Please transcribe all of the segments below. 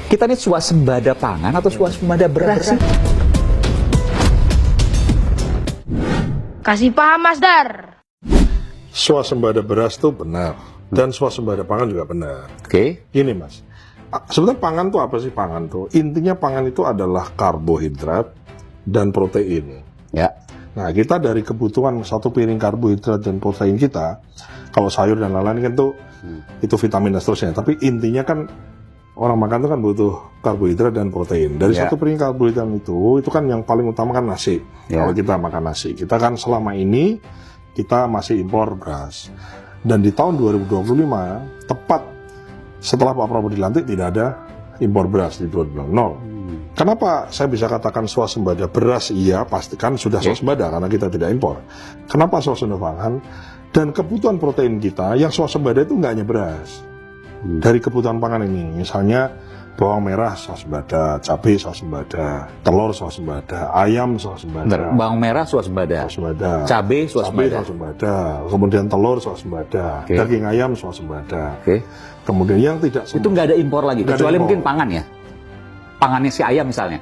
Kita ini swasembada pangan atau swasembada beras sih? Kasih paham, Mas Dar. Swasembada beras itu benar, dan swasembada pangan juga benar. Oke. Gini mas, sebenarnya pangan itu apa sih? Pangan itu intinya pangan itu adalah karbohidrat dan protein. Ya. Nah, kita dari kebutuhan satu piring karbohidrat dan protein kita, kalau sayur dan lain-lain kan itu vitamin dan seterusnya. Tapi intinya kan orang makan itu kan butuh karbohidrat dan protein. Dari satu piring karbohidrat itu kan yang paling utama kan nasi. Kalau kita makan nasi, kita kan selama ini kita masih impor beras. Dan di tahun 2025, tepat setelah Pak Prabowo dilantik, tidak ada impor beras di 2025. Nol. Kenapa saya bisa katakan swasembada beras? Iya, pastikan sudah swasembada karena kita tidak impor. Kenapa swasembada pangan? Dan kebutuhan protein kita yang swasembada itu nggak hanya beras. Dari kebutuhan pangan ini, misalnya bawang merah swasembada, cabai swasembada, telur swasembada, ayam swasembada. Bawang merah swasembada, cabai swasembada, kemudian telur swasembada, daging ayam swasembada. Kemudian yang tidak itu nggak ada impor lagi, kecuali mungkin pangan ya. Pangannya si ayam misalnya.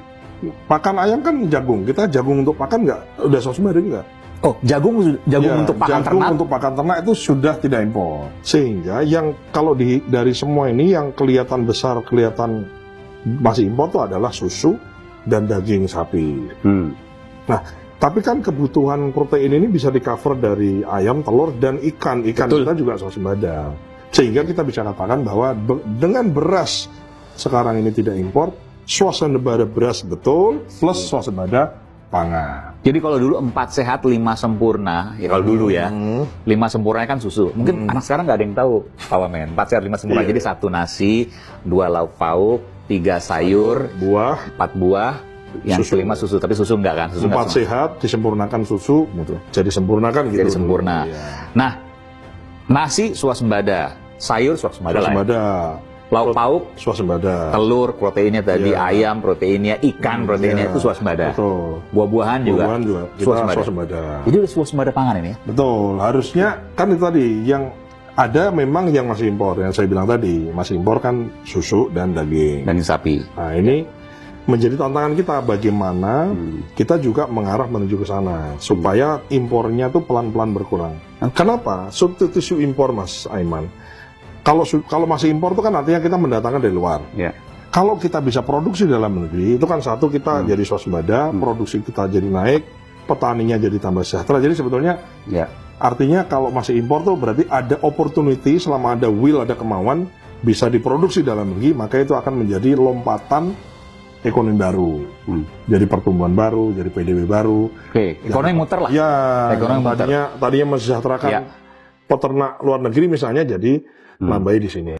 Pakan ayam kan jagung, kita jagung untuk pakan nggak, udah swasembada juga. Oh, jagung untuk pakan ternak. Untuk pakan ternak itu sudah tidak impor. Sehingga yang kalau dari semua ini yang kelihatan besar, kelihatan masih impor itu adalah susu dan daging sapi. Nah, tapi kan kebutuhan protein ini bisa di-cover dari ayam, telur, dan ikan. Ikan kita juga swasembada. Sehingga kita bisa katakan bahwa dengan beras sekarang ini tidak impor, swasembada beras betul, plus swasembada pangan. Jadi kalau dulu 4 sehat 5 sempurna, ya kalau dulu ya, 5 sempurna kan susu. Mungkin anak sekarang nggak ada yang tahu, Pak Wamen. 4 sehat 5 sempurna, jadi 1 nasi, 2 lauk pauk, 3 sayur, 4 buah, yang kelima susu. Tapi susu enggak kan? Susu 4 sehat disempurnakan susu, jadi sempurnakan gitu. Jadi sempurna. Nah, nasi swasembada, sayur swasembada lah ya. Lauk pauk swasembada, telur proteinnya tadi, ayam proteinnya, ikan proteinnya itu swasembada. Betul. Buah-buahan juga swasembada. Jadi udah swasembada pangan ini ya? Betul. Harusnya kan itu tadi yang ada memang yang masih impor, yang saya bilang tadi masih impor kan susu dan daging sapi. Nah, ini menjadi tantangan kita bagaimana kita juga mengarah menuju ke sana supaya impornya tuh pelan-pelan berkurang. Kenapa? Substitusi impor, Mas Aiman. Kalau masih impor itu kan artinya kita mendatangkan dari luar. Kalau kita bisa produksi dalam negeri, itu kan satu kita jadi swasembada, produksi kita jadi naik, petaninya jadi tambah sejahtera. Jadi sebetulnya artinya kalau masih impor tuh berarti ada opportunity, selama ada will, ada kemauan, bisa diproduksi dalam negeri, maka itu akan menjadi lompatan ekonomi baru. Jadi pertumbuhan baru, jadi PDB baru. Ekonomi muter lah. Ya, tadinya mensejahterakan peternak luar negeri misalnya, jadi nambahi di sini.